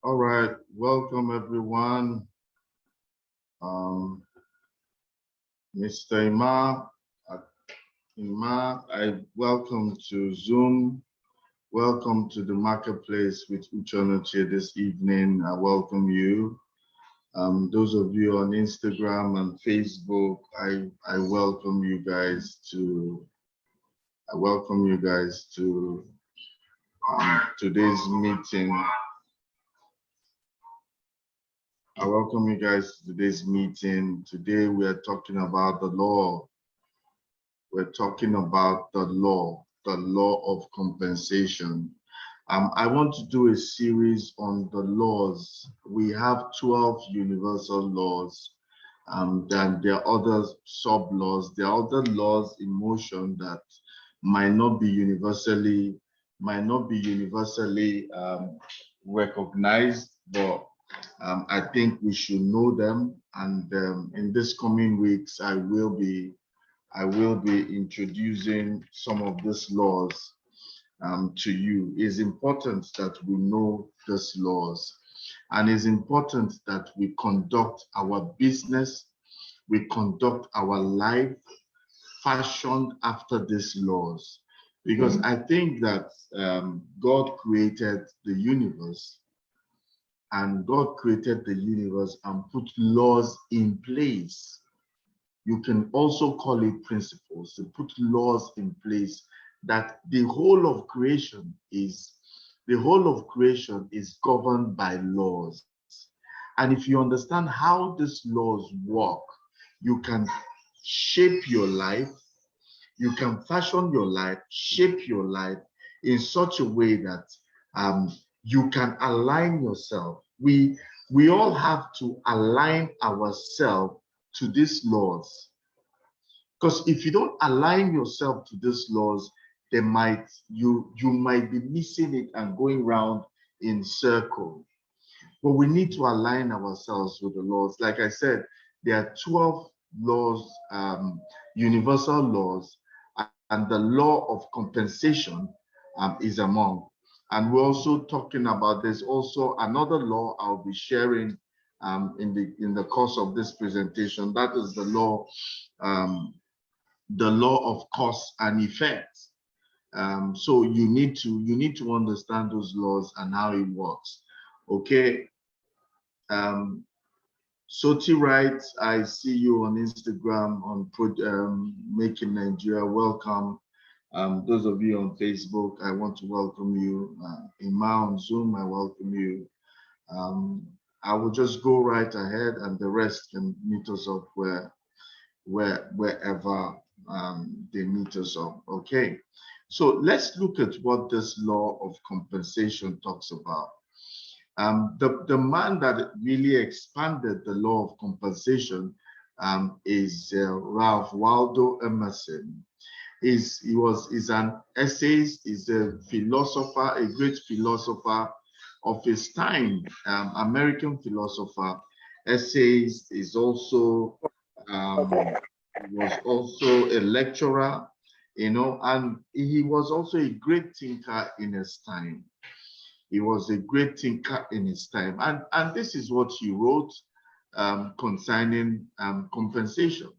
All right, welcome everyone. Um, Mr. Ima, I welcome to Zoom. Welcome to the marketplace with Uchonoche this evening. I welcome you. Those of you on Instagram and Facebook, I welcome you guys to. I welcome you guys to today's meeting. I welcome you guys to today's meeting. Today we are talking about the law. We're talking about the law of compensation. I want to do a series on the laws. We have 12 universal laws. Then there are other sub-laws. There are other laws in motion that might not be universally recognized, but I think we should know them. And in this coming weeks, I will be introducing some of these laws to you. It's important that we know these laws, and it's important that we conduct our business, we conduct our life fashioned after these laws. Because I think that God created the universe, and God created the universe and put laws in place. You can also call it principles, to put laws in place that the whole of creation is governed by laws. And if you understand how these laws work, you can shape your life, you can fashion your life, shape your life in such a way that you can align yourself. We all have to align ourselves to these laws. Because if you don't align yourself to these laws, you might be missing it and going round in circle. But we need to align ourselves with the laws. Like I said, there are 12 laws, universal laws, and the law of compensation is among. And we're also talking about, there's also another law I'll be sharing in the course of this presentation. That is the law of cause and effect. So you need to understand those laws and how it works. Okay. Soti writes, I see you on Instagram on Making Nigeria. Welcome. Those of you on Facebook, I want to welcome you. Ima on Zoom, I welcome you. I will just go right ahead, and the rest can meet us up wherever they meet us up. Okay. So let's look at what this law of compensation talks about. The man that really expanded the law of compensation is Ralph Waldo Emerson. He's an essayist, he's a philosopher, a great philosopher of his time, American philosopher, essayist. Is also was also a lecturer, and he was also a great thinker in his time. He was a great thinker in his time. And this is what he wrote concerning compensation.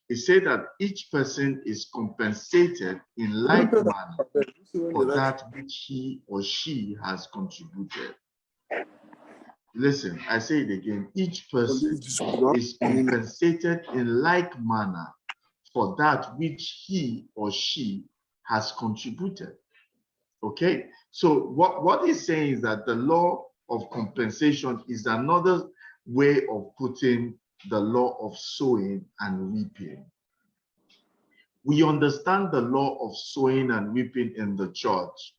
He said that each person is compensated in like manner for that which he or she has contributed. Listen, I say it again. Each person is compensated in like manner for that which he or she has contributed. Okay, so what he's saying is that the law of compensation is another way of putting the law of sowing and reaping. We understand the law of sowing and reaping in the church,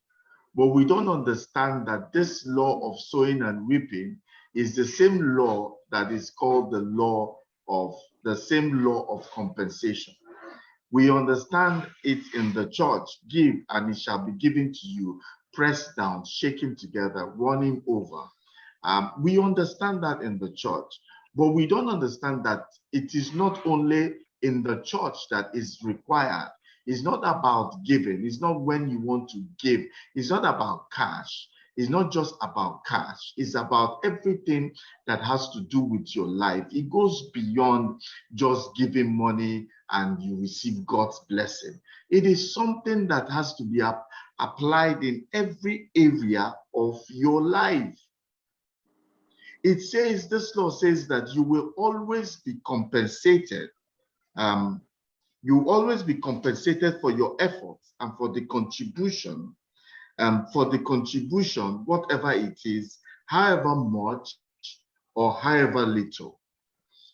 but we don't understand that this law of sowing and reaping is the same law that is called the same law of compensation. We understand it in the church: give and it shall be given to you, pressed down, shaken together, running over. We understand that in the church, but we don't understand that it is not only in the church that is required. It's not about giving. It's not when you want to give. It's not about cash. It's not just about cash. It's about everything that has to do with your life. It goes beyond just giving money and you receive God's blessing. It is something that has to be applied in every area of your life. It says, this law says that you will always be compensated. You will always be compensated for your efforts and for the contribution. Whatever it is, however much or however little.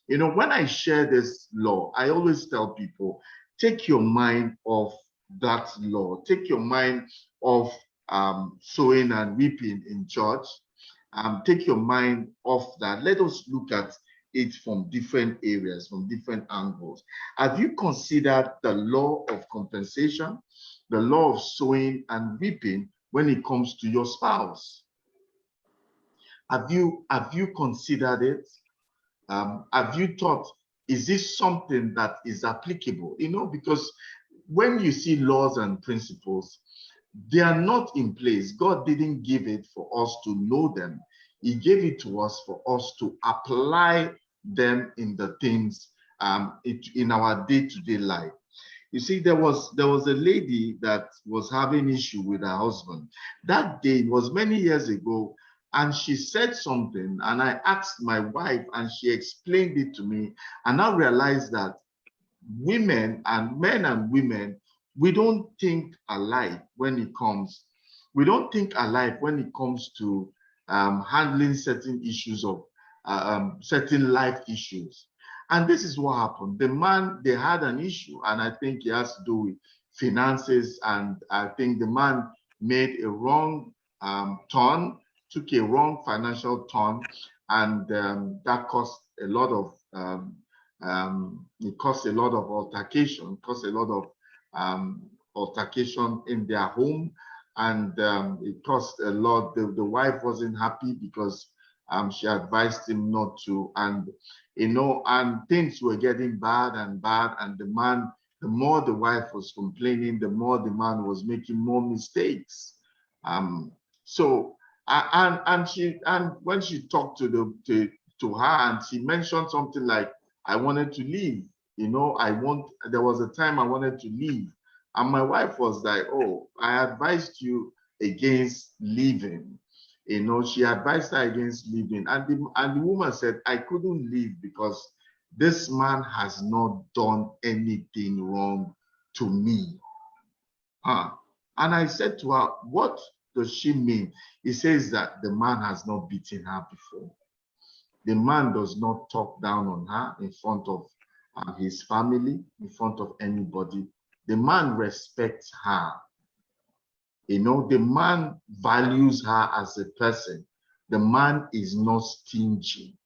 You know, when I share this law, I always tell people, take your mind off that law. Take your mind off sowing and reaping in church. Take your mind off that. Let us look at it from different areas, from different angles. Have you considered the law of compensation, the law of sowing and reaping when it comes to your spouse? Have you considered it? Have you thought, is this something that is applicable? You know, because when you see laws and principles, they are not in place. God didn't give it for us to know them. He gave it to us for us to apply them in the things in our day-to-day life. You see, there was a lady that was having issue with her husband. That day, it was many years ago, and she said something, and I asked my wife, and she explained it to me, and I realized that women and men and women, we don't think alike when it comes. We don't think alike when it comes to handling certain issues of certain life issues. And this is what happened. The man, they had an issue, and I think it has to do with finances. And I think the man made a wrong turn, took a wrong financial turn, and that caused a lot of it caused a lot of altercation, altercation in their home, and it caused a lot. The wife wasn't happy because she advised him not to, and you know, and things were getting bad, and the man, the more the wife was complaining, the more the man was making more mistakes. So and when she talked to her, and she mentioned something like, I wanted to leave, you know, there was a time I wanted to leave. And my wife was like, oh, I advised you against leaving. You know, she advised her against leaving. And the woman said, I couldn't leave because this man has not done anything wrong to me. And I said to her, what does she mean? He says that the man has not beaten her before. The man does not talk down on her in front of his family, in front of anybody. The man respects her. You know, the man values her as a person. The man is not stingy.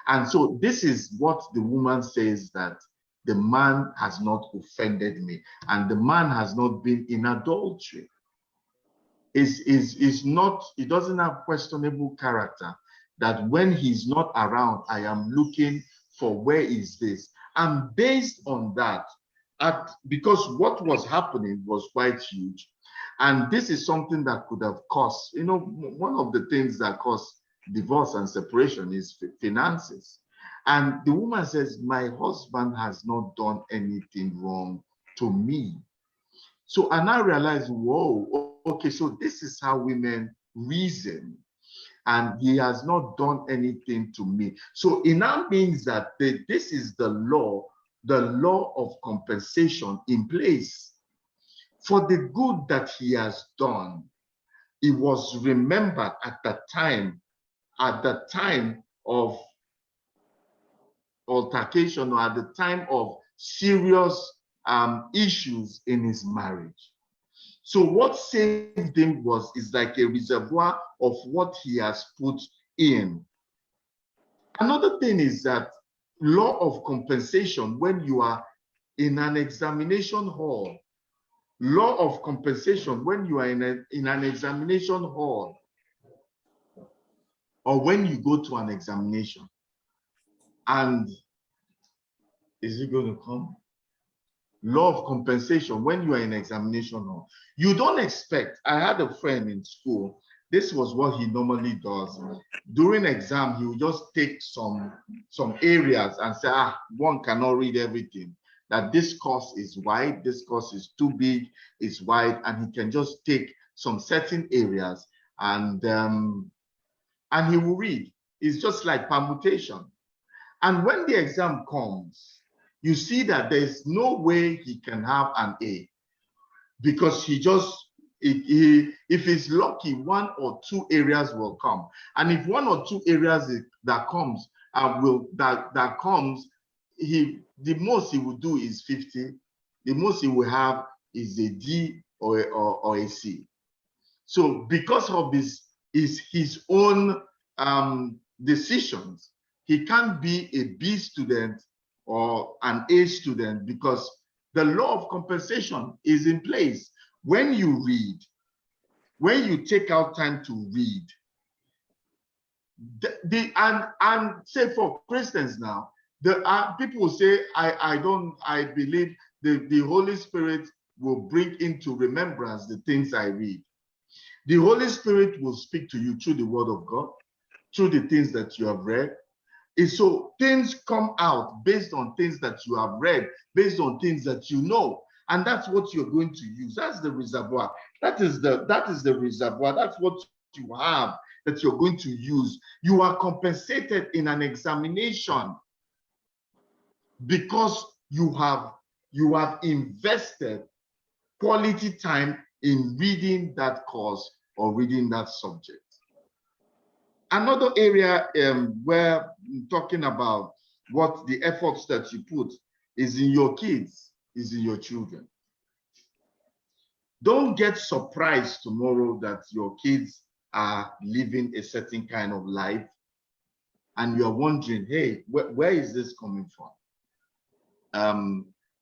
And so this is what the woman says, that the man has not offended me, and the man has not been in adultery. Is not, he doesn't have questionable character, that when he's not around, I am looking for where is this. And based on that, because what was happening was quite huge, and this is something that could have caused, you know, one of the things that cause divorce and separation is finances. And the woman says, my husband has not done anything wrong to me. So, and I realized, whoa, okay, so this is how women reason. And he has not done anything to me. So it now means that this is the law of compensation in place. For the good that he has done, it was remembered at the time of altercation, or at the time of serious issues in his marriage. So what saved him is like a reservoir of what he has put in. Another thing is that law of compensation, when you are in an examination hall, law of compensation when you are in an examination hall, or when you go to an examination, and is it going to come? Law of compensation when you are in examination hall. You don't expect, I had a friend in school this was what he normally does. During exam, he would just take some areas and say, one cannot read everything. That this course is wide, this course is too big, it's wide, and he can just take some certain areas and he will read. It's just like permutation. And when the exam comes, you see that there's no way he can have an A, because he just, if he's lucky, 1 or 2 areas will come. And if 1 or 2 areas that comes, the most he will do is 50. The most he will have is a D or a C. So because of this is his own decisions, he can't be a B student or an A student, because the law of compensation is in place. When you read, when you take out time to read, and say for Christians now, people will say, I believe the Holy Spirit will bring into remembrance the things I read. The Holy Spirit will speak to you through the word of God, through the things that you have read. And so things come out based on things that you have read, based on things that you know. And that's what you're going to use. That's the reservoir. That is the reservoir. That's what you have that you're going to use. You are compensated in an examination because you have invested quality time in reading that course or reading that subject. Another area where I'm talking about what the efforts that you put is in your kids, is in your children. Don't get surprised tomorrow that your kids are living a certain kind of life and you're wondering, hey, where is this coming from?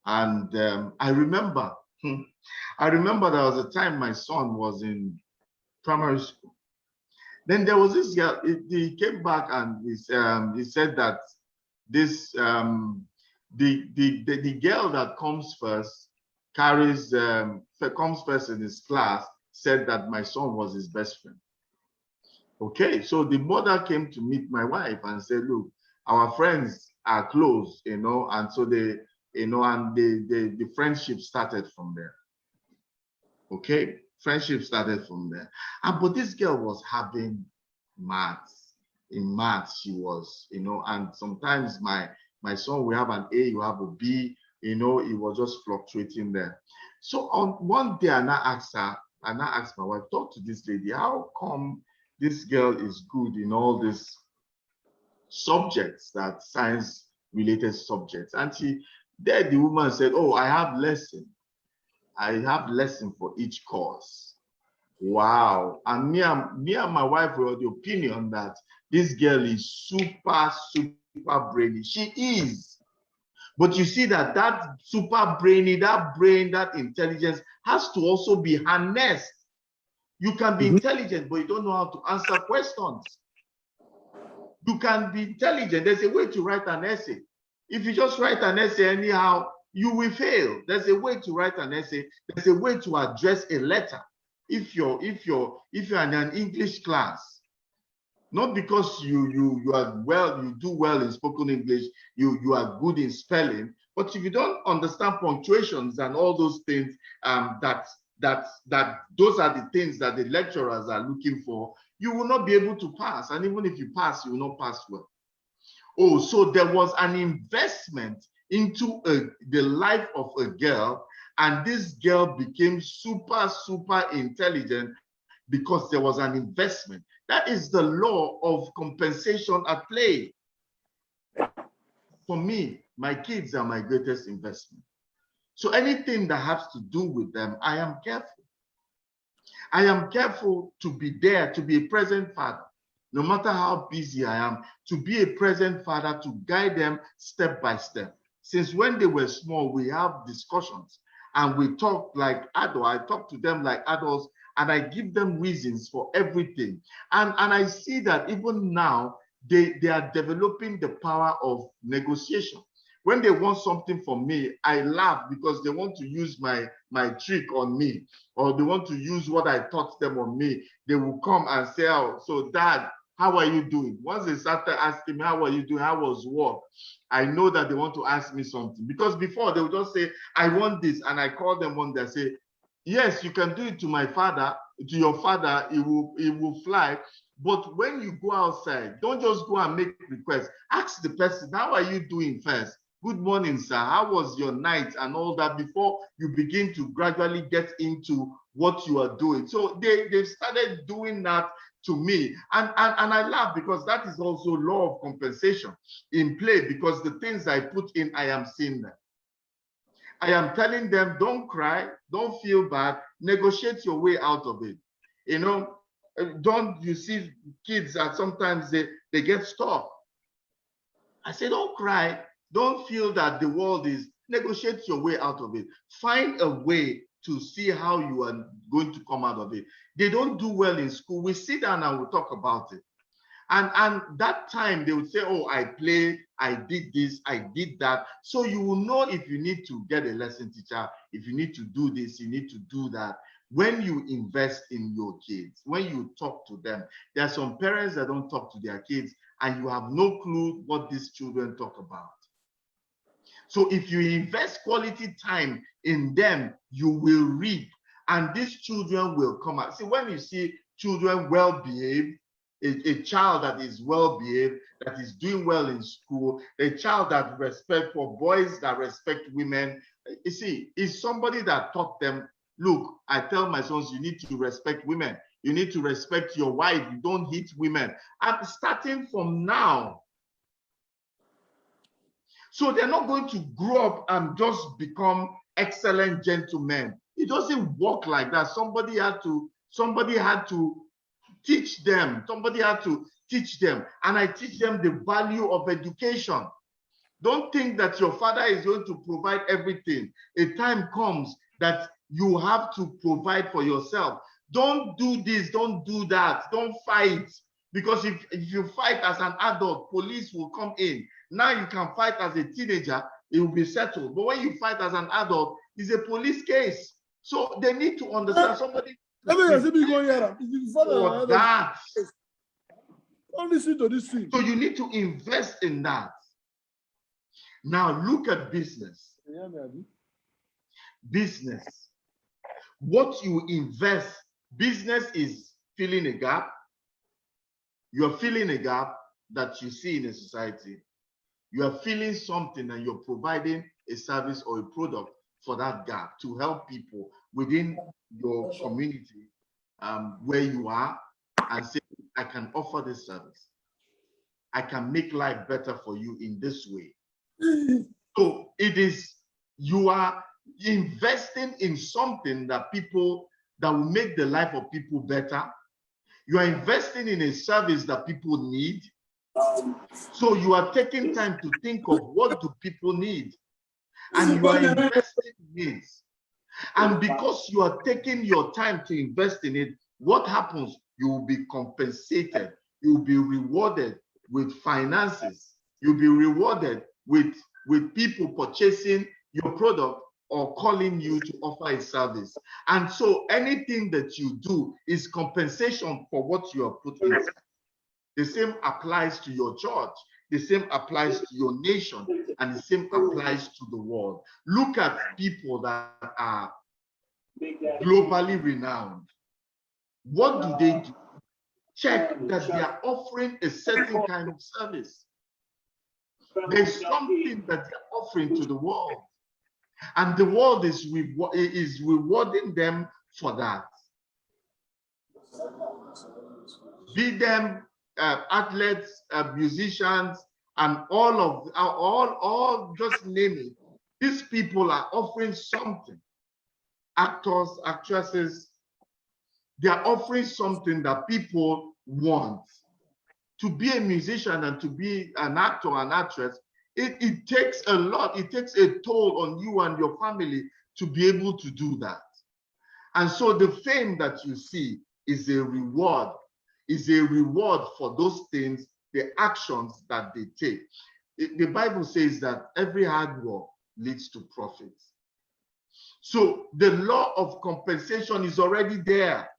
I remember there was a time my son was in primary school. Then there was this girl. He came back and he said that this the girl that comes first comes first in his class said that my son was his best friend. Okay, so the mother came to meet my wife and said, look, our friends are close, and so the friendship started from there. Okay, friendship started from there. But this girl was having maths. In maths, she was, and sometimes my son will have an A, you have a B, it was just fluctuating there. So on one day, I now asked my wife, talk to this lady, how come this girl is good in all these subjects, that science related subjects? And the woman said, oh, I have lesson for each course. Wow. And me and my wife were of the opinion that this girl is super brainy. She is. But you see that super brainy, that brain, that intelligence has to also be harnessed. You can be intelligent, but you don't know how to answer questions. You can be intelligent. There's a way to write an essay. If you just write an essay anyhow, you will fail. There's a way to write an essay. There's a way to address a letter. If you're in an English class, not because you do well in spoken English, you are good in spelling, but if you don't understand punctuations and all those things, that those are the things that the lecturers are looking for, you will not be able to pass. And even if you pass, you will not pass well. Oh, so there was an investment into the life of a girl, and this girl became super intelligent because there was an investment. That is the law of compensation at play. For me, my kids are my greatest investment. So anything that has to do with them, I am careful. I am careful to be there, to be a present father. No matter how busy I am, to be a present father, to guide them step by step. Since when they were small, we have discussions and we talk like adults. I talk to them like adults and I give them reasons for everything. And I see that even now, they are developing the power of negotiation. When they want something from me, I laugh because they want to use my trick on me, or they want to use what I taught them on me. They will come and say, oh, so Dad, how are you doing? Once they started asking me, how are you doing? How was work? I know that they want to ask me something, because before they would just say, I want this. And I call them one day and say, yes, you can do it to my father, to your father, it will fly. But when you go outside, don't just go and make requests. Ask the person, how are you doing first? Good morning, sir. How was your night and all that, before you begin to gradually get into what you are doing. So they've started doing that to me. And I laugh, because that is also law of compensation in play, because the things I put in, I am seeing them. I am telling them, don't cry, don't feel bad, negotiate your way out of it. You know, don't you see kids that sometimes they get stuck. I say, don't cry, don't feel that the world is, negotiate your way out of it. Find a way to see how you are going to come out of it. They don't do well in school. We sit down and we talk about it. And that time they would say, oh, I played, I did this, I did that. So you will know if you need to get a lesson teacher, if you need to do this, you need to do that. When you invest in your kids, when you talk to them, there are some parents that don't talk to their kids, and you have no clue what these children talk about. So if you invest quality time in them, you will reap, and these children will come out. See, when you see children well-behaved, a child that is well-behaved, that is doing well in school, a child that respect for boys, that respect women, you see, is somebody that taught them, look, I tell my sons, you need to respect women. You need to respect your wife. You don't hit women. I'm starting from now. So they're not going to grow up and just become excellent gentlemen. It doesn't work like that. Somebody had to teach them. Somebody had to teach them. And I teach them the value of education. Don't think that your father is going to provide everything. A time comes that you have to provide for yourself. Don't do this, don't do that, don't fight. Because if you fight as an adult, police will come in. Now you can fight as a teenager, it will be settled. But when you fight as an adult, it's a police case. So they need to understand somebody. For that. Don't listen to this thing. So you need to invest in that. Now look at business. Business. What you invest, business is filling a gap. You're filling a gap that you see in a society. You are filling something and you're providing a service or a product for that gap to help people within your community where you are, and say, I can offer this service. I can make life better for you in this way. So it is, you are investing in something that will make the life of people better. You are investing in a service that people need. So you are taking time to think of what do people need, and you are investing in it. And because you are taking your time to invest in it, what happens? You will be compensated. You will be rewarded with finances. You'll be rewarded with people purchasing your product or calling you to offer a service. And so anything that you do is compensation for what you have put in. The same applies to your church. The same applies to your nation. And the same applies to the world. Look at people that are globally renowned. What do they do? Check that they are offering a certain kind of service. There's something that they're offering to the world. And the world is rewarding them for that. Be them athletes, musicians, and all just name it. These people are offering something. Actors, actresses, they are offering something that people want. To be a musician and to be an actor, an actress, it takes a lot. It takes a toll on you and your family to be able to do that. And so the fame that you see is a reward for those things, the actions that they take. the Bible says that every hard work leads to profit. So the law of compensation is already there.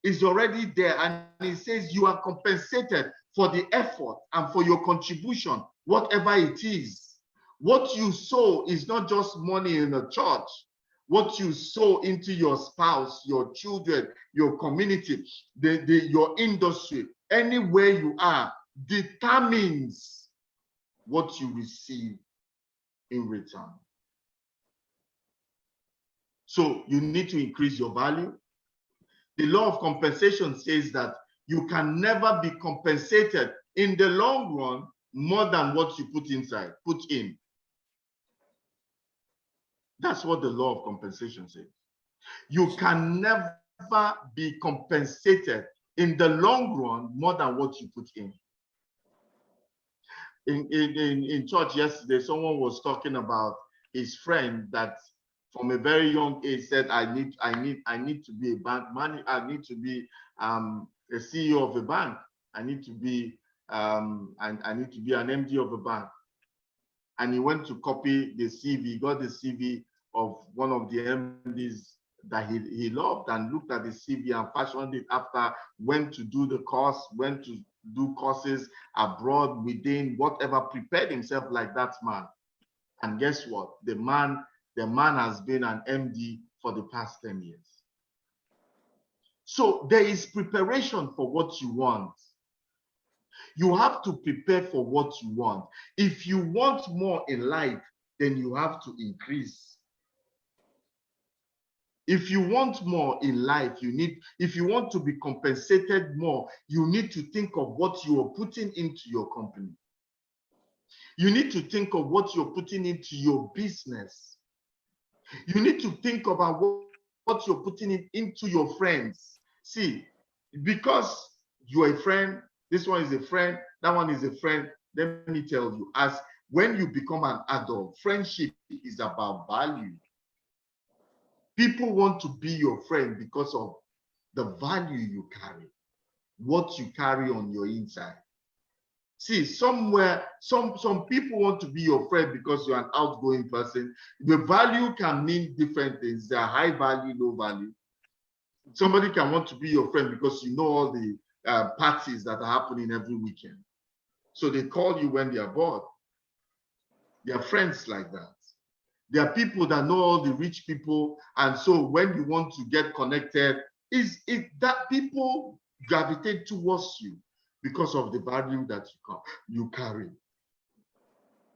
Is already there, and it says you are compensated for the effort and for your contribution, whatever it is. What you sow is not just money in a church. What you sow into your spouse, your children, your community, your industry, anywhere you are, determines what you receive in return. So you need to increase your value. The law of compensation says that you can never be compensated in the long run more than what you put in. That's what the law of compensation says. You can never be compensated in the long run more than what you put in. In church yesterday, someone was talking about his friend that from a very young age said, I need to be a bank manager, I need to be a CEO of a bank, I need to be I need to be an MD of a bank. And he went to copy the CV, got the CV of one of the MDs that he loved, and looked at the CV and fashioned it after, went to do the course, went to do courses abroad, within, whatever, prepared himself like that man. And guess what? The man has been an MD for the past 10 years. So there is preparation for what you want. You have to prepare for what you want. If you want more in life, then you have to increase. If you want more in life, if you want to be compensated more, you need to think of what you are putting into your company. You need to think of what you're putting into your business. You need to think about what you're putting into your friends. See, because you're a friend, this one is a friend, that one is a friend, let me tell you, as when you become an adult, friendship is about value. People want to be your friend because of the value you carry, what you carry on your inside. See, some people want to be your friend because you're an outgoing person. The value can mean different things. There are high value, low value. Somebody can want to be your friend because you know all the parties that are happening every weekend. So they call you when they are bored. They are friends like that. There are people that know all the rich people, and so when you want to get connected, is it that people gravitate towards you because of the value that you carry.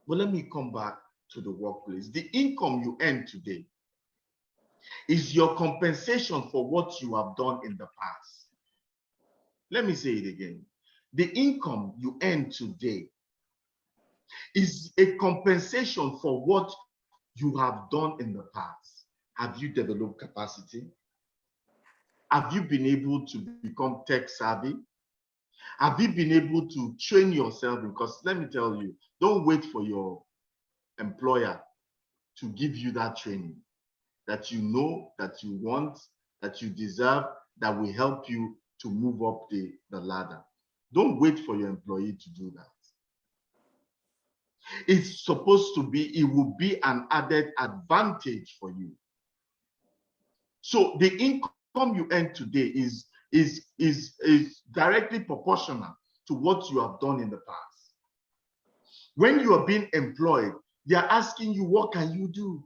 But let me come back to the workplace. The income you earn today is your compensation for what you have done in the past. Let me say it again. The income you earn today is a compensation for what you have done in the past. Have you developed capacity? Have you been able to become tech savvy? Have you been able to train yourself? Because let me tell you, don't wait for your employer to give you that training that you know, that you want, that you deserve, that will help you to move up the ladder. Don't wait for your employee to do that. It's supposed to be, it will be an added advantage for you. So the income you earn today is directly proportional to what you have done in the past. When you are being employed, they are asking you, what can you do?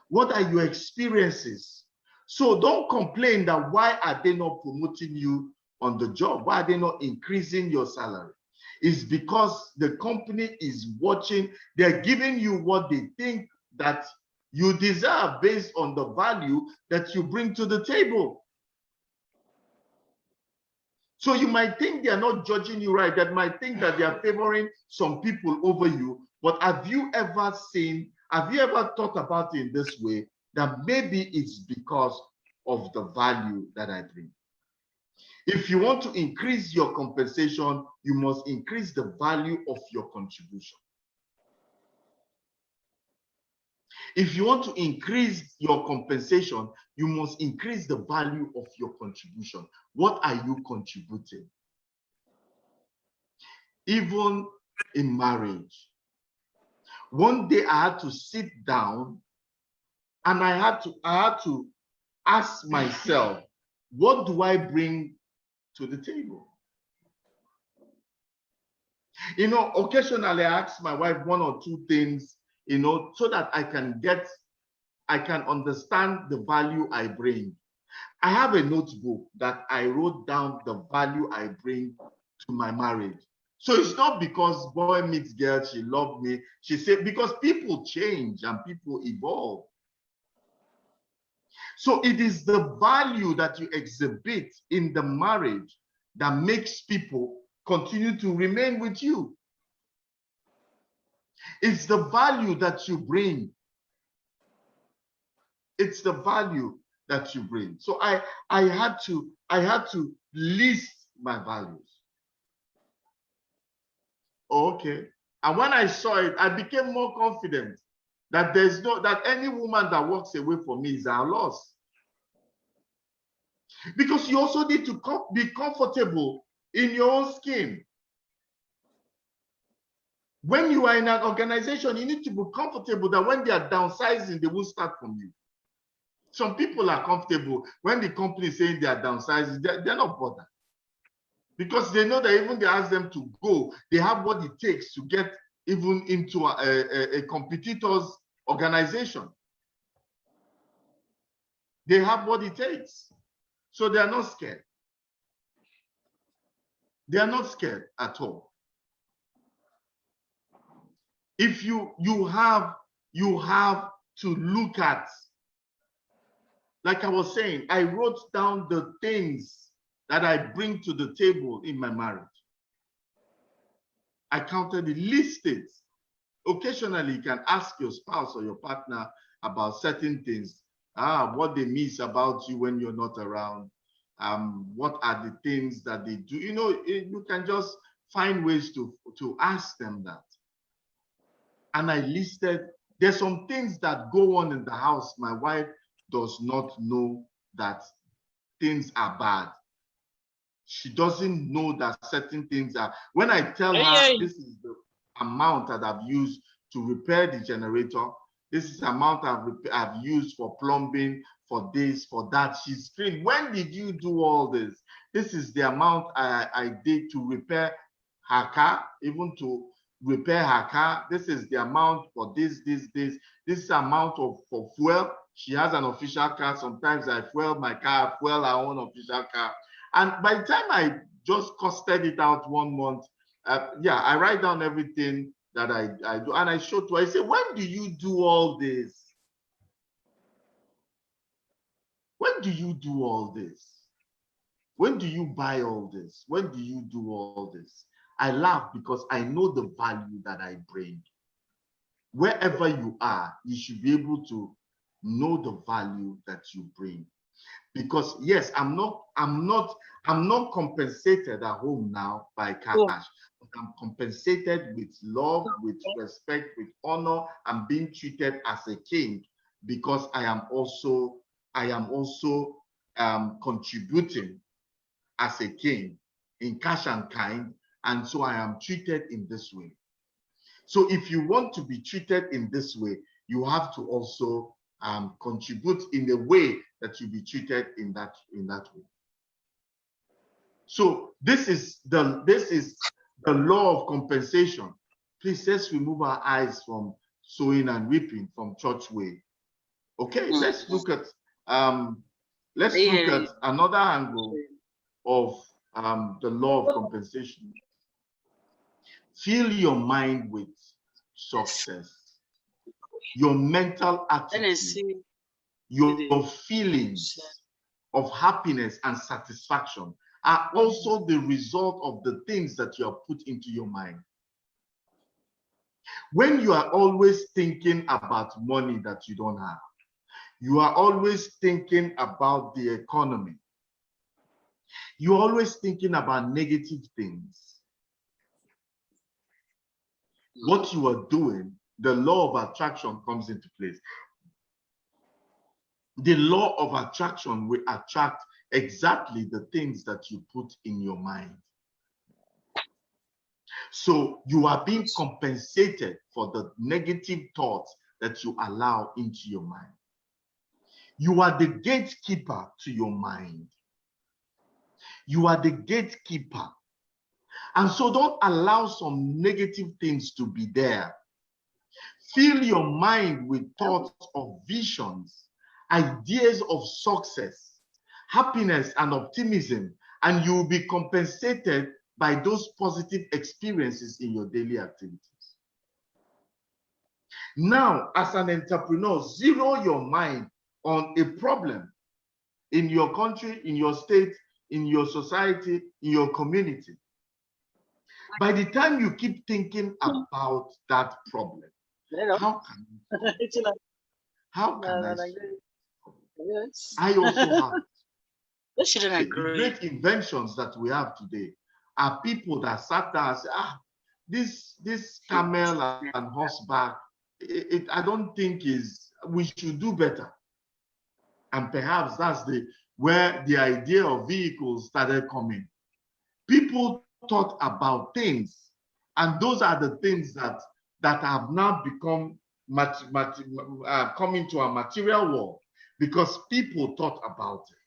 What are your experiences? So don't complain that why are they not promoting you on the job? Why are they not increasing your salary? It's because the company is watching. They're giving you what they think that you deserve based on the value that you bring to the table. So you might think they're not judging you right. They might think that they are favoring some people over you. But have you ever thought about it in this way, that maybe it's because of the value that I bring? If you want to increase your compensation, you must increase the value of your contribution. If you want to increase your compensation, you must increase the value of your contribution. What are you contributing? Even in marriage. One day I had to sit down and I had to ask myself, what do I bring to the table? You know, occasionally I ask my wife one or two things, you know, so that I can understand the value I bring. I have a notebook that I wrote down the value I bring to my marriage. So it's not because boy meets girl, she loved me. She said, because people change and people evolve. So it is the value that you exhibit in the marriage that makes people continue to remain with you. It's the value that you bring. It's the value that you bring. So I had to list my values. Okay. And when I saw it, I became more confident that that any woman that walks away from me is our loss. Because you also need to be comfortable in your own skin. When you are in an organization, you need to be comfortable that when they are downsizing, they will start from you. Some people are comfortable when the company is saying they are downsizing, they're not bothered. Because they know that even they ask them to go, they have what it takes to get even into a competitor's organization. They have what it takes. So they are not scared. They are not scared at all. If you have to look at, like I was saying, I wrote down the things that I bring to the table in my marriage. I counted it, listed. Occasionally, you can ask your spouse or your partner about certain things, what they miss about you when you're not around, what are the things that they do. You know, you can just find ways to ask them that. And I listed, there's some things that go on in the house. My wife does not know that things are bad. She doesn't know that certain things are. When I tell her this is the amount that I've used to repair the generator, this is the amount I've used for plumbing, for this, for that, she screamed, when did you do all this? This is the amount I did to repair her car, even to repair her car. This is the amount for this. This is the amount for fuel. She has an official car. Sometimes I fuel my car, fuel our own official car. And by the time I just costed it out 1 month, I write down everything that I do. And I showed to her, I say, when do you do all this? When do you do all this? When do you buy all this? When do you do all this? I laugh because I know the value that I bring. Wherever you are, you should be able to know the value that you bring. Because yes, I'm not compensated at home now by cash. I'm compensated with love, with respect, with honor. I'm being treated as a king because I am also contributing as a king in cash and kind, and so I am treated in this way. So if you want to be treated in this way, you have to also contribute in a way that you be treated in that way. So this is the law of compensation. Please, let's remove our eyes from sowing and reaping from church way. Okay, let's look at another angle of the law of compensation. Fill your mind with success, your mental attitude, your feelings of happiness and satisfaction are also the result of the things that you have put into your mind. When you are always thinking about money that you don't have, you are always thinking about the economy, you're always thinking about negative things, what you are doing, the law of attraction comes into place. The law of attraction will attract exactly the things that you put in your mind. So you are being compensated for the negative thoughts that you allow into your mind. You are the gatekeeper to your mind. You are the gatekeeper. And so don't allow some negative things to be there. Fill your mind with thoughts of visions, ideas of success, happiness, and optimism, and you will be compensated by those positive experiences in your daily activities. Now, as an entrepreneur, zero your mind on a problem in your country, in your state, in your society, in your community. By the time you keep thinking about that problem, how can I solve it? I also have the great inventions that we have today are people that sat down and said, this camel and horseback, I don't think we should do better. And perhaps that's where the idea of vehicles started coming. People thought about things, and those are the things that have now become come into a material world because people thought about it.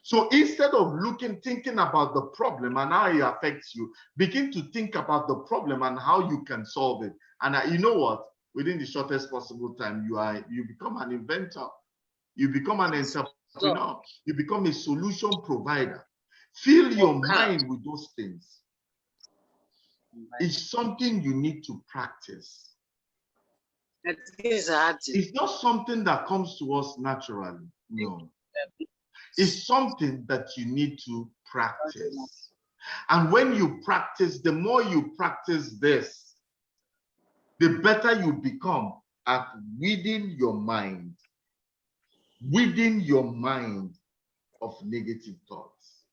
So instead of thinking about the problem and how it affects you, begin to think about the problem and how you can solve it. And you know what? Within the shortest possible time, you become an inventor. You become an entrepreneur. You become a solution provider. Fill your mind with those things. It's something you need to practice. It's not something that comes to us naturally. No. It's something that you need to practice. And when you practice, the more you practice this, the better you become at weeding your mind of negative thoughts.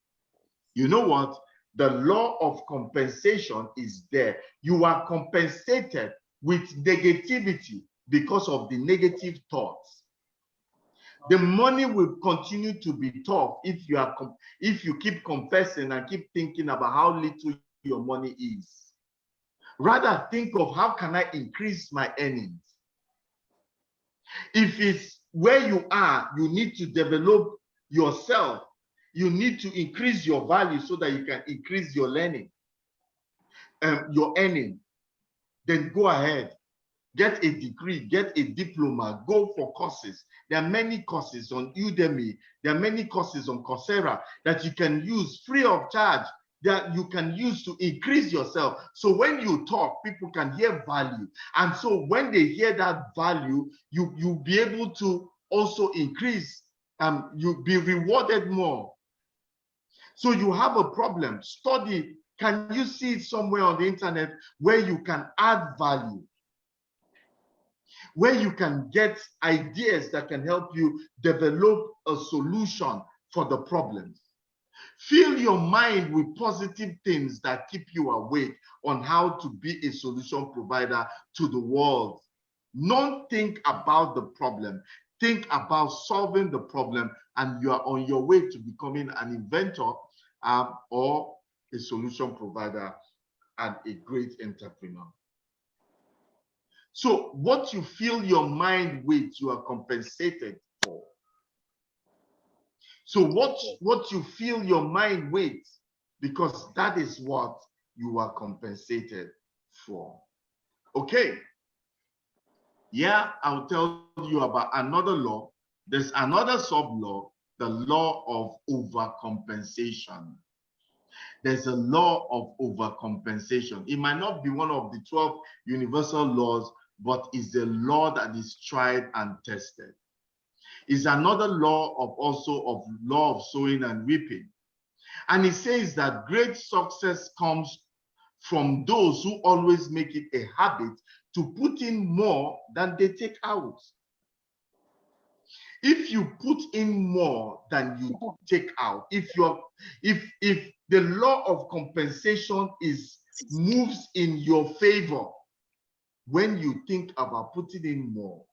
You know what? The law of compensation is there. You are compensated with negativity because of the negative thoughts. The money will continue to be tough if you keep confessing and keep thinking about how little your money is. Rather, think of how can I increase my earnings. If it's where you are, you need to develop yourself. You need to increase your value so that you can increase your learning, your earning. Then go ahead. Get a degree, get a diploma, go for courses. There are many courses on Udemy. There are many courses on Coursera that you can use free of charge, that you can use to increase yourself. So when you talk, people can hear value. And so when they hear that value, you'll be able to also increase, you'll be rewarded more. So you have a problem, study. Can you see it somewhere on the internet where you can add value? Where you can get ideas that can help you develop a solution for the problems. Fill your mind with positive things that keep you awake on how to be a solution provider to the world. Don't think about the problem. Think about solving the problem, and you are on your way to becoming an inventor or a solution provider and a great entrepreneur. So what you fill your mind with, you are compensated for. So what you fill your mind with, because that is what you are compensated for. Okay. Yeah, I'll tell you about another law. There's another sub-law, the law of overcompensation. There's a law of overcompensation. It might not be one of the 12 universal laws, but it's a law that is tried and tested. It's another law of law of sowing and reaping. And it says that great success comes from those who always make it a habit to put in more than they take out. If you put in more than you take out, if the law of compensation moves in your favor, when you think about putting in more,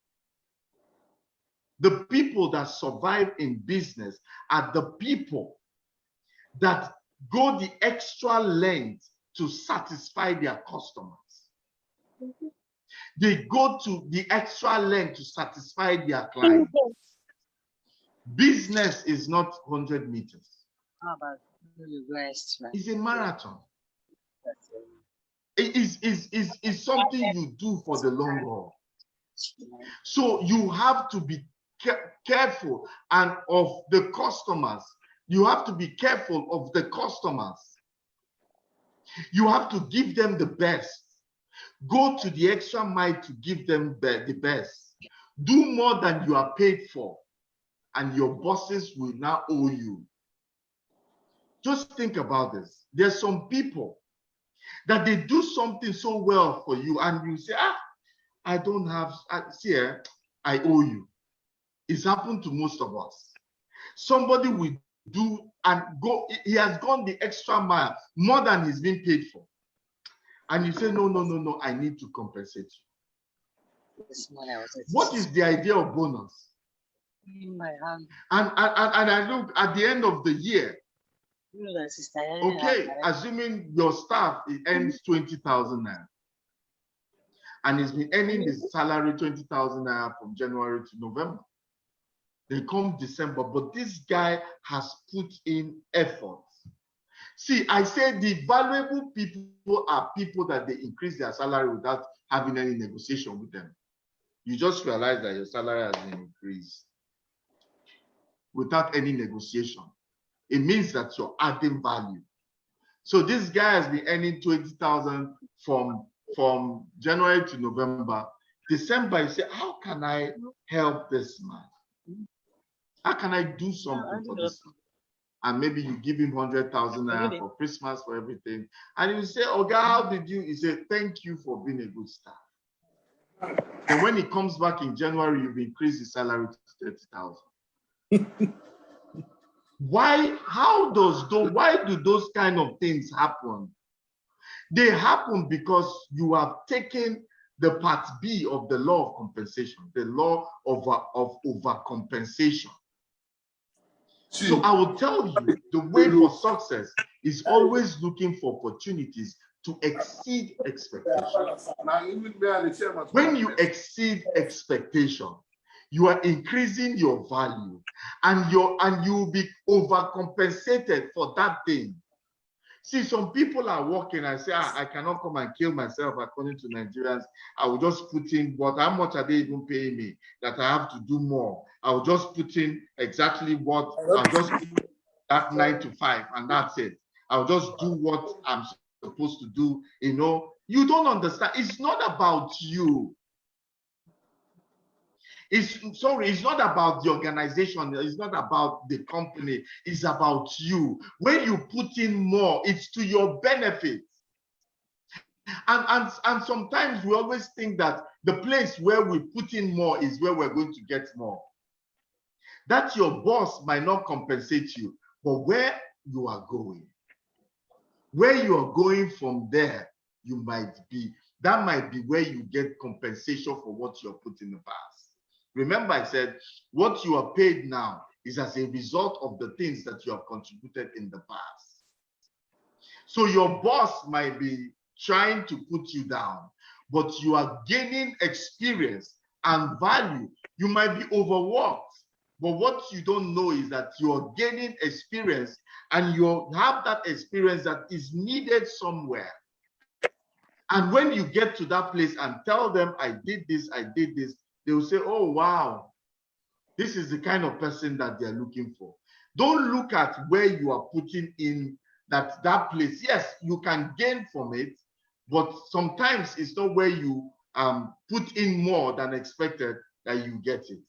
the people that survive in business are the people that go the extra length to satisfy their customers. They go to the extra length to satisfy their clients. Business is not 100 meters. It's a marathon. It is something you do for the long haul. So you have to be careful and of the customers. You have to be careful of the customers. You have to give them the best. Go to the extra mile to give them the best. Do more than you are paid for, and your bosses will now owe you. Just think about this. There's some people that they do something so well for you, and you say, I don't have, see, I owe you. It's happened to most of us. Somebody will do and go, he has gone the extra mile, more than he's been paid for. And you say, no, I need to compensate you. What is the idea of bonus? And I look at the end of the year, okay, assuming your staff, it earns 20,000 naira. And he's been earning his salary 20,000 naira from January to November. They come December, but this guy has put in effort. See, I say the valuable people are people that they increase their salary without having any negotiation with them. You just realize that your salary has been increased without any negotiation. It means that you're adding value. So this guy has been earning 20,000 from January to November. December, you say, how can I help this man? How can I do something for this man? And maybe you give him 100,000 naira for Christmas, for everything. And you say, Oga, how did you? He said, thank you for being a good staff. And when he comes back in January, you've increased his salary to 30,000. Why do those kind of things happen? They happen because you have taken the part B of the law of compensation, the law of overcompensation. So I will tell you, the way for success is always looking for opportunities to exceed expectations. When you exceed expectation, you are increasing your value, and you will be overcompensated for that thing. See, some people are working and say, I cannot come and kill myself according to Nigerians. I will just put in, but how much are they even paying me that I have to do more? I will just put in exactly what, I'll just put that 9 to 5 and that's it. I'll just do what I'm supposed to do. You know, you don't understand. It's not about you. It's not about the organization. It's not about the company. It's about you. When you put in more, it's to your benefit. And sometimes we always think that the place where we put in more is where we're going to get more. That your boss might not compensate you, but where you are going from there, that might be where you get compensation for what you have put in the past. Remember, I said what you are paid now is as a result of the things that you have contributed in the past. So your boss might be trying to put you down, but you are gaining experience and value. You might be overworked, but what you don't know is that you are gaining experience, and you have that experience that is needed somewhere. And when you get to that place and tell them, I did this, they will say, oh, wow, this is the kind of person that they're looking for. Don't look at where you are putting in that place. Yes, you can gain from it, but sometimes it's not where you put in more than expected that you get it.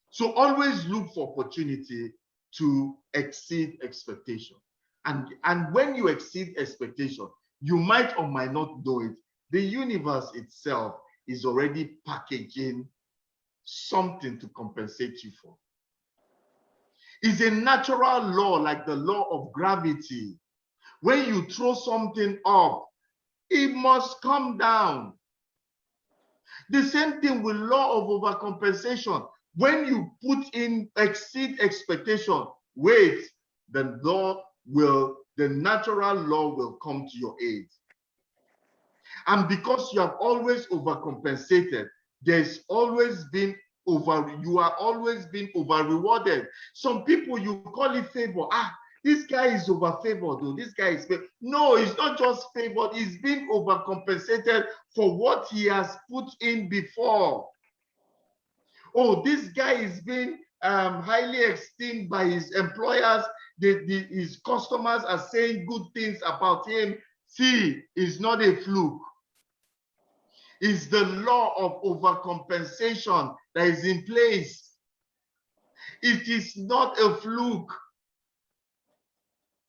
So always look for opportunity to exceed expectation. And when you exceed expectation, you might or might not know it. The universe itself is already packaging something to compensate you for. It's a natural law, like the law of gravity. When you throw something up, it must come down. The same thing with law of overcompensation. When you exceed expectation, wait, the law will the natural law will come to your aid. And because you have always overcompensated, there's always been you are always being over rewarded. Some people, you call it favor. This guy is over favored, though. This guy is favored. No, it's not just favored, he's being overcompensated for what he has put in before. Oh, this guy is being highly esteemed by his employers. His customers are saying good things about him. See, it's not a fluke. It's the law of overcompensation that is in place. It is not a fluke.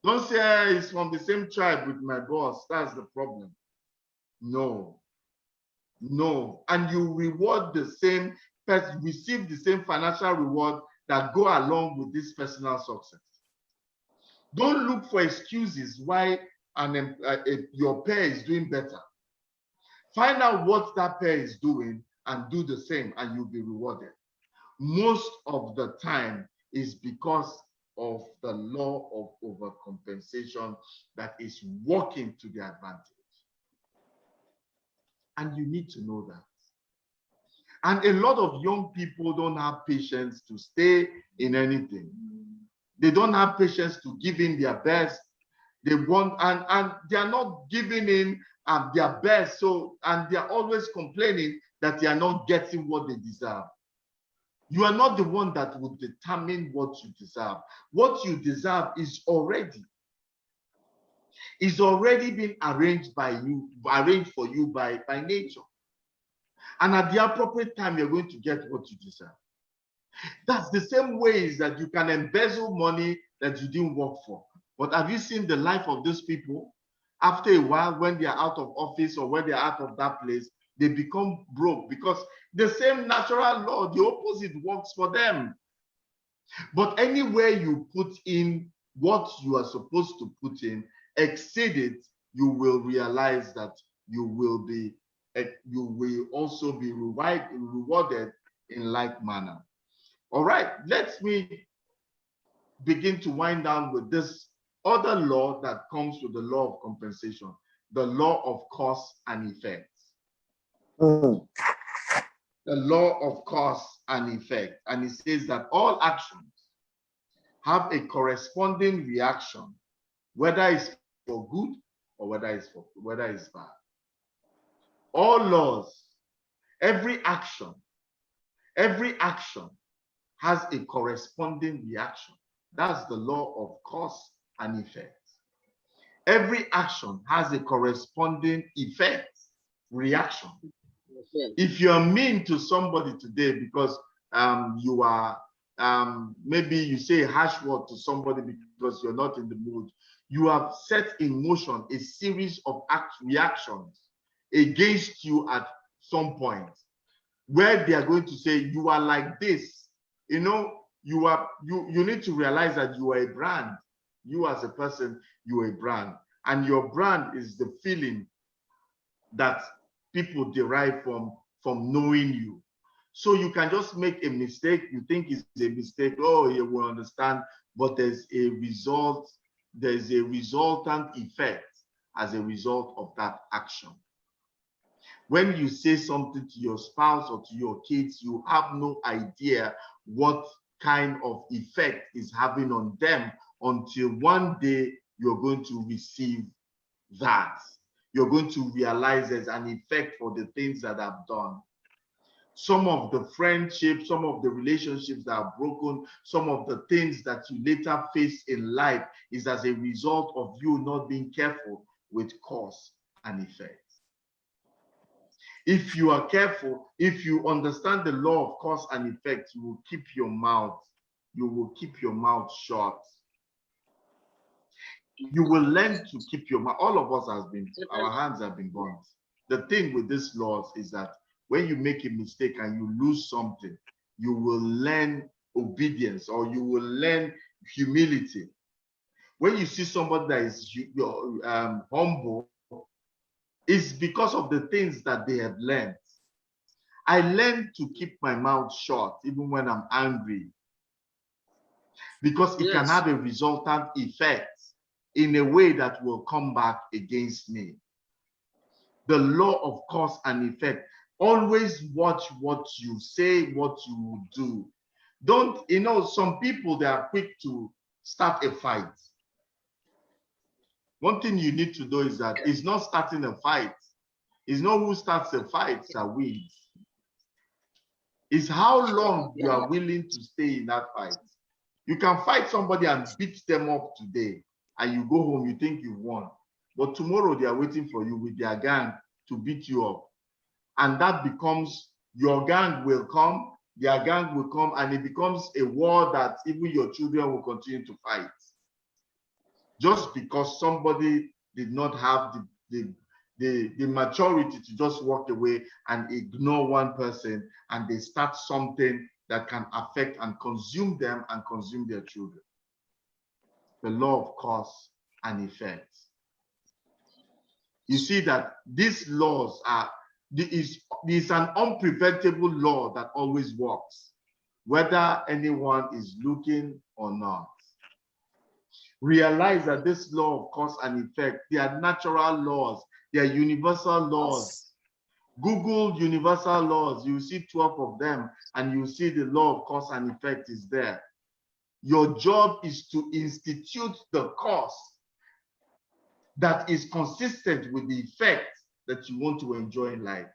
Don't say it's from the same tribe with my boss. That's the problem. No. No. And you reward the same person, receive the same financial reward that go along with this personal success. Don't look for excuses why your pair is doing better. Find out what that pair is doing and do the same, and you'll be rewarded. Most of the time is because of the law of overcompensation that is working to the advantage. And you need to know that. And a lot of young people don't have patience to stay in anything. They don't have patience to give in their best. They want, and they are not giving in their best. So, and they are always complaining that they are not getting what they deserve. You are not the one that will determine what you deserve. What you deserve is already been arranged by you, arranged for you by nature. And at the appropriate time, you're going to get what you deserve. That's the same ways that you can embezzle money that you didn't work for. But have you seen the life of those people? After a while, when they are out of office or when they are out of that place, they become broke because the same natural law, the opposite works for them. But anywhere you put in what you are supposed to put in, exceed it, you will realize that you will also be rewarded in like manner. All right, let me begin to wind down with this other law that comes with the law of compensation, the law of cause and effect. The law of cause and effect. And it says that all actions have a corresponding reaction, whether it's for good or whether it's bad. All laws, every action has a corresponding reaction. That's the law of cause and effect. Every action has a corresponding effect, reaction. If you're mean to somebody today because you are maybe you say a harsh word to somebody because you're not in the mood, you have set in motion a series of reactions against you at some point where they are going to say you are like this. You know, you need to realize that you are a brand. You as a person, you are a brand, and your brand is the feeling that people derive from knowing you. So you can just make a mistake. You think it's a mistake. Oh, you will understand. But there's a result. There's a resultant effect as a result of that action. When you say something to your spouse or to your kids, you have no idea what kind of effect is having on them until one day you're going to receive that. You're going to realize there's an effect for the things that I've done. Some of the friendships, some of the relationships that are broken, some of the things that you later face in life is as a result of you not being careful with cause and effect. If you are careful, if you understand the law of cause and effect, you will keep your mouth shut. You will learn to keep your mouth. All of us our hands have been burnt. The thing with these laws is that when you make a mistake and you lose something, you will learn obedience or you will learn humility. When you see somebody that is humble, it's because of the things that they have learned. I learned to keep my mouth shut even when I'm angry, because it can have a resultant effect. in a way that will come back against me. The law of cause and effect. Always watch what you say, what you do. Don't, some people, they are quick to start a fight. One thing you need to know is that it's not starting a fight. It's not who starts a fight that wins. It's how long you are willing to stay in that fight. You can fight somebody and beat them up today, and you go home, you think you've won. But tomorrow they are waiting for you with their gang to beat you up. And that becomes, your gang will come, their gang will come, and it becomes a war that even your children will continue to fight. Just because somebody did not have the maturity to just walk away and ignore one person, and they start something that can affect and consume them and consume their children. The law of cause and effect. You see that these laws is an unpreventable law that always works, whether anyone is looking or not. Realize that this law of cause and effect, they are natural laws, they are universal laws. Google universal laws, you see 12 of them, and you see the law of cause and effect is there. Your job is to institute the cause that is consistent with the effect that you want to enjoy in life.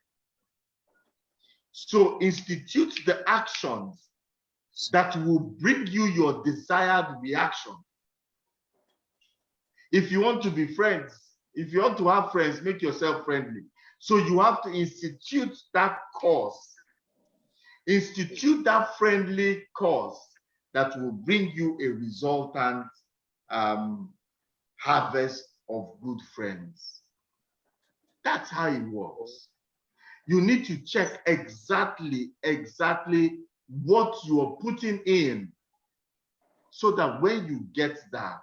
So institute the actions that will bring you your desired reaction. If you want to be friends, if you want to have friends, make yourself friendly. So you have to institute that cause. Institute that friendly cause that will bring you a resultant harvest of good friends. That's how it works. You need to check exactly what you are putting in, so that when you get that,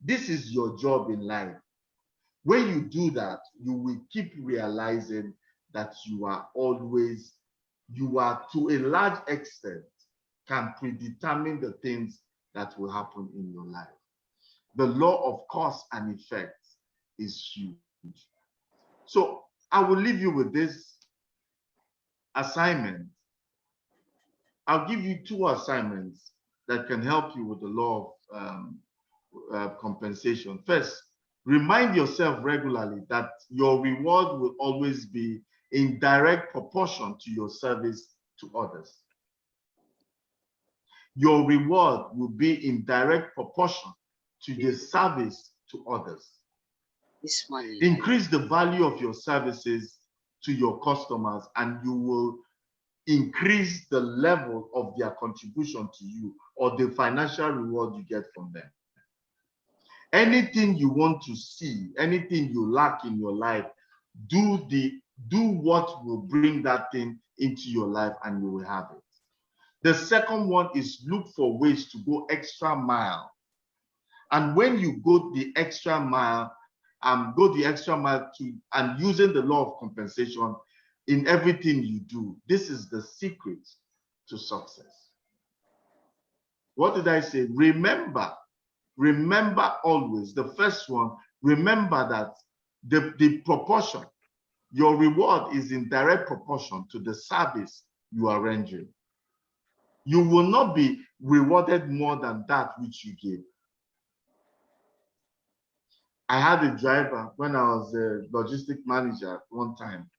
this is your job in life. When you do that, you will keep realizing that you are to a large extent, can predetermine the things that will happen in your life. The law of cause and effect is huge. So I will leave you with this assignment. I'll give you 2 assignments that can help you with the law of compensation. First, remind yourself regularly that your reward will always be in direct proportion to your service to others. Your reward will be in direct proportion to the service to others. Increase the value of your services to your customers, and you will increase the level of their contribution to you, or the financial reward you get from them. Anything you want to see, anything you lack in your life, do what will bring that thing into your life, and you will have it. The second one is look for ways to go extra mile. And when you go the extra mile, and using the law of compensation in everything you do. This is the secret to success. What did I say? Remember always, the first one, remember that the proportion, your reward is in direct proportion to the service you are rendering. You will not be rewarded more than that which you give. I had a driver when I was a logistic manager one time,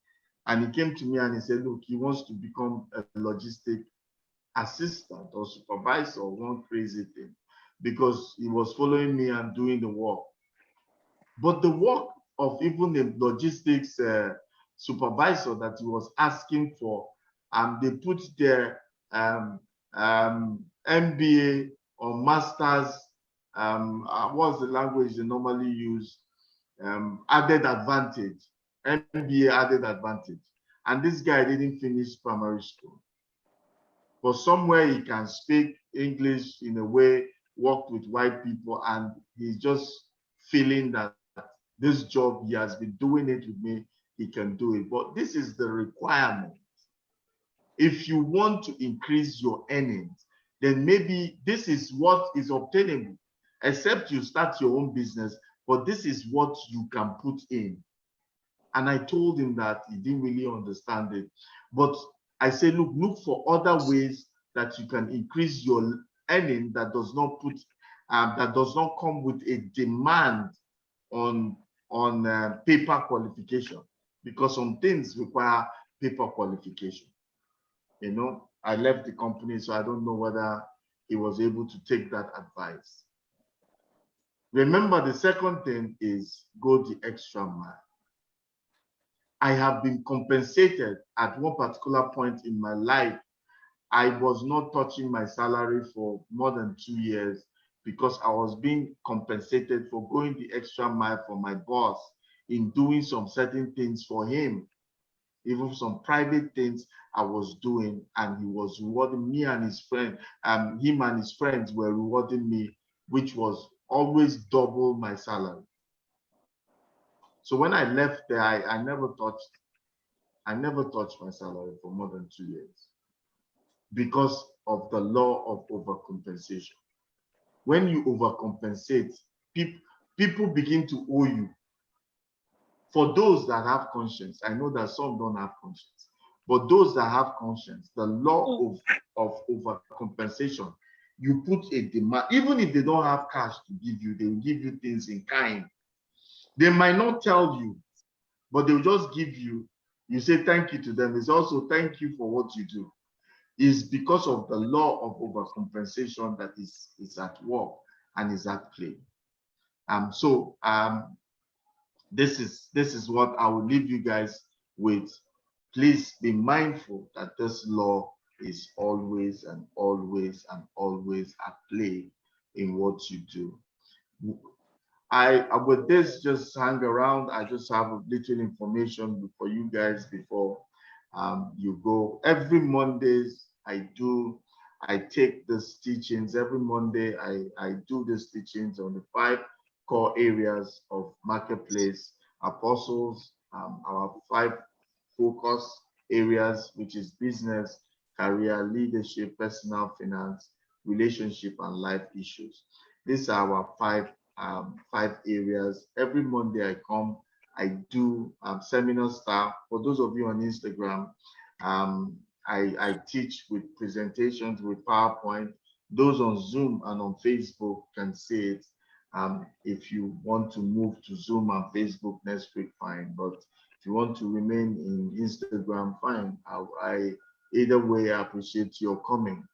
and he came to me and he said, look, he wants to become a logistic assistant or supervisor, or one crazy thing, because he was following me and doing the work. But the work of even the logistics supervisor that he was asking for, they put their MBA or master's, what's the language they normally use? Added advantage, MBA added advantage. And this guy didn't finish primary school. But somewhere he can speak English in a way, work with white people, and he's just feeling that this job, he has been doing it with me, he can do it. But this is the requirement. If you want to increase your earnings, then maybe this is what is obtainable. except you start your own business, but this is what you can put in. And I told him that he didn't really understand it. But I said, look for other ways that you can increase your earning that does not come with a demand on paper qualification, because some things require paper qualification. You know, I left the company, so I don't know whether he was able to take that advice. Remember, the second thing is go the extra mile. I have been compensated at one particular point in my life. I was not touching my salary for more than 2 years because I was being compensated for going the extra mile for my boss in doing some certain things for him, even some private things I was doing, and he was rewarding me and his friend. Him and his friends were rewarding me, which was always double my salary. So when I left there, I never touched my salary for more than 2 years because of the law of overcompensation. When you overcompensate, people begin to owe you. For those that have conscience, I know that some don't have conscience, but those that have conscience, the law of overcompensation, you put a demand, even if they don't have cash to give you, they will give you things in kind. They might not tell you, but they'll just give you. You say thank you to them. It's also thank you for what you do. It's because of the law of overcompensation that is at work and is at play. This is what I will leave you guys with. Please be mindful that this law is always and always and always at play in what you do. With this, just hang around. I just have a little information for you guys before you go. Every Mondays I take these teachings. Every Monday I do these teachings on the 5 core areas of marketplace apostles, our 5 focus areas, which is business, career, leadership, personal finance, relationship, and life issues. These are our 5 areas. Every Monday I come, I do seminar style. For those of you on Instagram, I teach with presentations with PowerPoint. Those on Zoom and on Facebook can see it. If you want to move to Zoom and Facebook next week, fine. But if you want to remain in Instagram, fine. Either way, I appreciate your coming.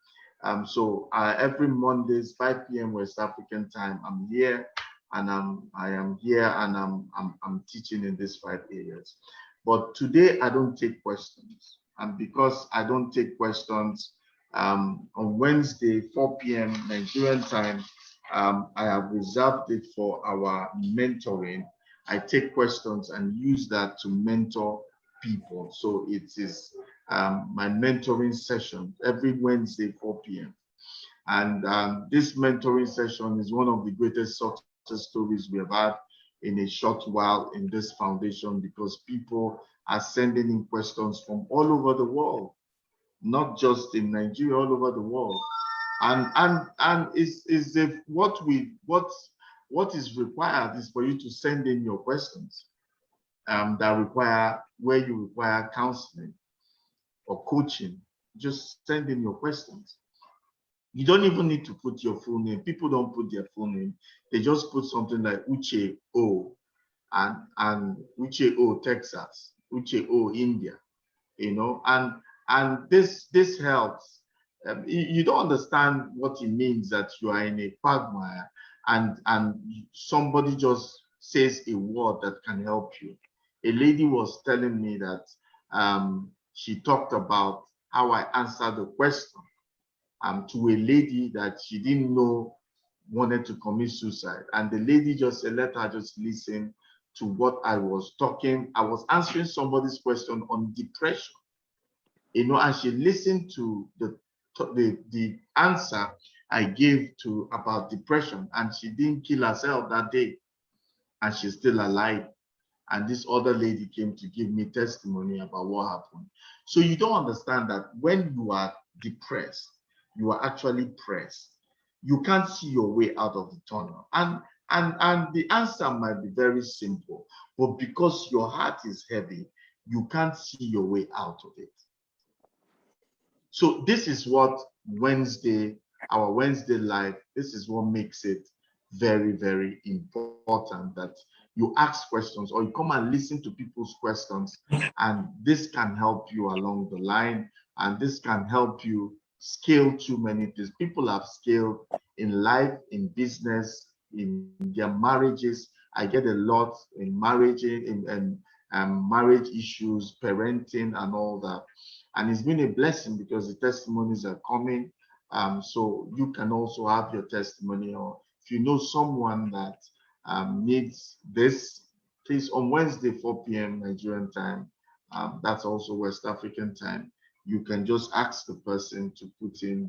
So every Mondays, 5 p.m. West African time, I'm here, and I am here, and I'm teaching in these 5 areas. But today I don't take questions, and because I don't take questions, on Wednesday, 4 p.m. Nigerian time, I have reserved it for our mentoring. I take questions and use that to mentor people. So it is my mentoring session every Wednesday, 4 p.m. And this mentoring session is one of the greatest success stories we have had in a short while in this foundation, because people are sending in questions from all over the world, not just in Nigeria, all over the world. And is if what is required is for you to send in your questions where you require counseling or coaching. Just send in your questions. You don't even need to put your full name. People don't put their full name. They just put something like Uche O and Uche O Texas, Uche O India, and this helps. You don't understand what it means that you are in a quagmire and somebody just says a word that can help you. A lady was telling me that she talked about how I answered the question to a lady that she didn't know wanted to commit suicide. And the lady just said, let her just listen to what I was talking. I was answering somebody's question on depression, and she listened to the answer I gave to about depression, and she didn't kill herself that day, and she's still alive. And this other lady came to give me testimony about what happened. So you don't understand that when you are depressed, you are actually pressed. you can't see your way out of the tunnel. And the answer might be very simple, but because your heart is heavy, you can't see your way out of it. So this is what our Wednesday life, this is what makes it very, very important, that you ask questions or you come and listen to people's questions, and this can help you along the line, and this can help you scale too many things. People have scaled in life, in business, in their marriages. I get a lot in marriage, in marriage issues, parenting, and all that. And it's been a blessing because the testimonies are coming. So you can also have your testimony, or if you know someone that needs this, please, on Wednesday, 4 p.m. Nigerian time, that's also West African time, you can just ask the person to put in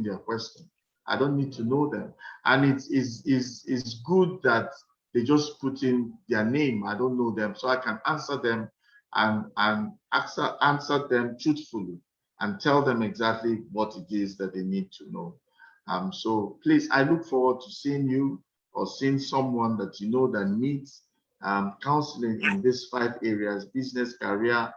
their question. I don't need to know them. And it's good that they just put in their name. I don't know them, so I can answer them and answer them truthfully and tell them exactly what it is that they need to know. So please, I look forward to seeing you or seeing someone that you know that needs counseling in these 5 areas: business, career,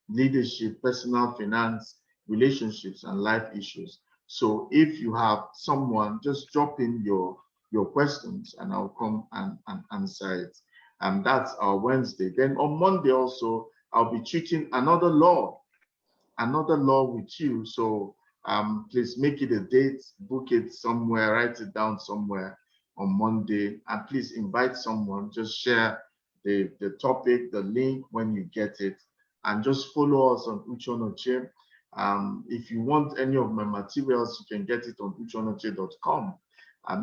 leadership, personal finance, relationships, and life issues. So if you have someone, just drop in your questions and I'll come and answer it. And that's our Wednesday. Then on Monday also, I'll be treating another law with you. So please make it a date, book it somewhere, write it down somewhere on Monday, and please invite someone. Just share the topic, the link when you get it, and just follow us on Uchonoche. If you want any of my materials, you can get it on uchonoche.com.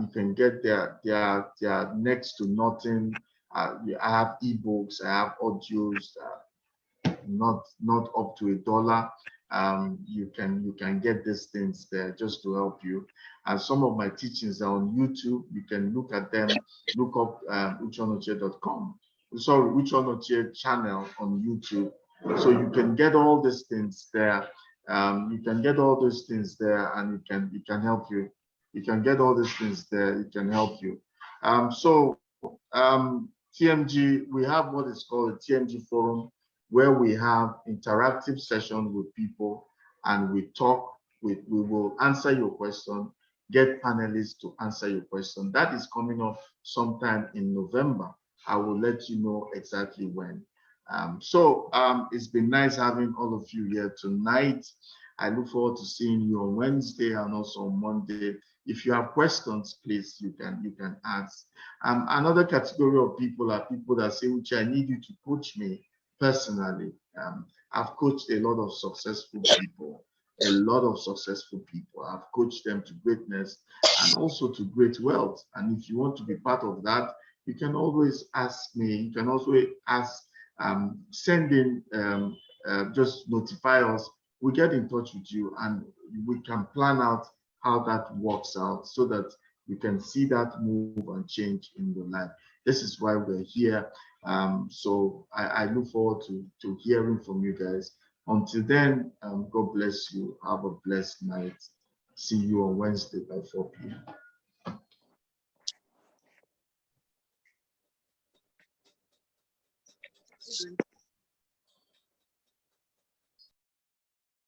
You can get they are next to nothing. I have ebooks, I have audios, not up to $1. You can get these things there just to help you. And some of my teachings are on YouTube. You can look at them. Look up uchonoche.com. Sorry, Uchonoche channel on YouTube. So you can get all these things there. You can get all those things there, and it can help you. You can get all these things there. It can help you. TMG, we have what is called a TMG forum, where we have interactive session with people and we talk. We will answer your question, get panelists to answer your question. That is coming up sometime in November. I will let you know exactly when. It's been nice having all of you here tonight. I look forward to seeing you on Wednesday and also on Monday. If you have questions, please, you can ask. Another category of people are people that say, "Uche, I need you to coach me personally." I've coached a lot of successful people, I've coached them to greatness and also to great wealth. And if you want to be part of that, you can always ask me. You can also ask, send in, just notify us. We get in touch with you and we can plan out how that works out so that we can see that move and change in your life. This is why we're here. So I look forward to hearing from you guys. Until then, God bless you. Have a blessed night. See you on Wednesday by 4 p.m.